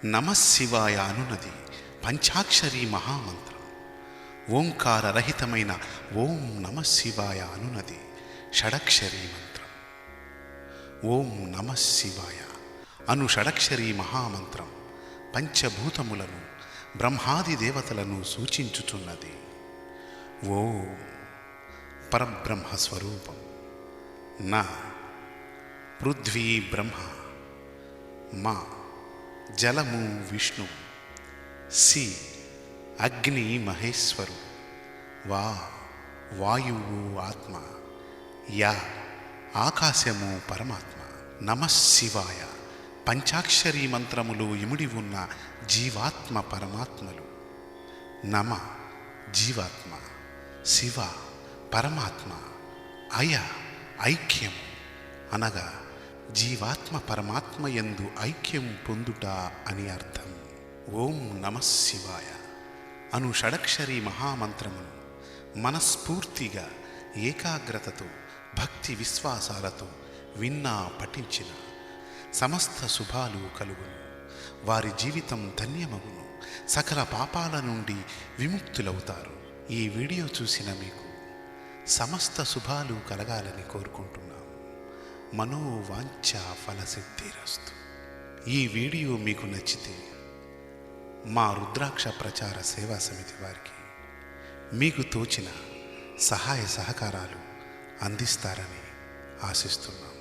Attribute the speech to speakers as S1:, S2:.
S1: నమశివాయ అనునది పంచాక్షరీ మహామంత్రం. ఓంకారరహితమైన ఓం నమశివాయ అనునది షడక్షరీ మంత్రం. ఓం నమశివాయ అను షడక్షరీ మహామంత్రం పంచభూతములను బ్రహ్మాది దేవతలను సూచించుచున్నది. ఓం పరబ్రహ్మ స్వరూపం. నా పృథ్వీ బ్రహ్మ, మా జలము విష్ణు, సి అగ్ని మహేశ్వరు, వా వాయువు ఆత్మ, యా ఆకాశము పరమాత్మ. నమశివాయ పంచాక్షరీ మంత్రములు ఇమిడి ఉన్న జీవాత్మ పరమాత్మలు. నమ జీవాత్మ, శివ పరమాత్మ, అయ ఐక్యం అనగా జీవాత్మ పరమాత్మ యందు ఐక్యం పొందుట అని అర్థం. ఓం నమశివాయ అను షడక్షరీ మహామంత్రమును మనస్ఫూర్తిగా ఏకాగ్రతతో భక్తి విశ్వాసాలతో విన్నా పఠించిన సమస్త శుభాలు కలుగును. వారి జీవితం ధన్యమగును. సకల పాపాల నుండి విముక్తులవుతారు. ఈ వీడియో చూసిన మీకు సమస్త శుభాలు కలగాలని కోరుకుంటున్నాం. మనోవాంఛ ఫలసిద్ధిరస్తు. ఈ వీడియో మీకు నచ్చితే మా రుద్రాక్ష ప్రచార సేవా సమితి వారికి మీకు తోచిన సహాయ సహకారాలు అందిస్తారని ఆశిస్తున్నాం.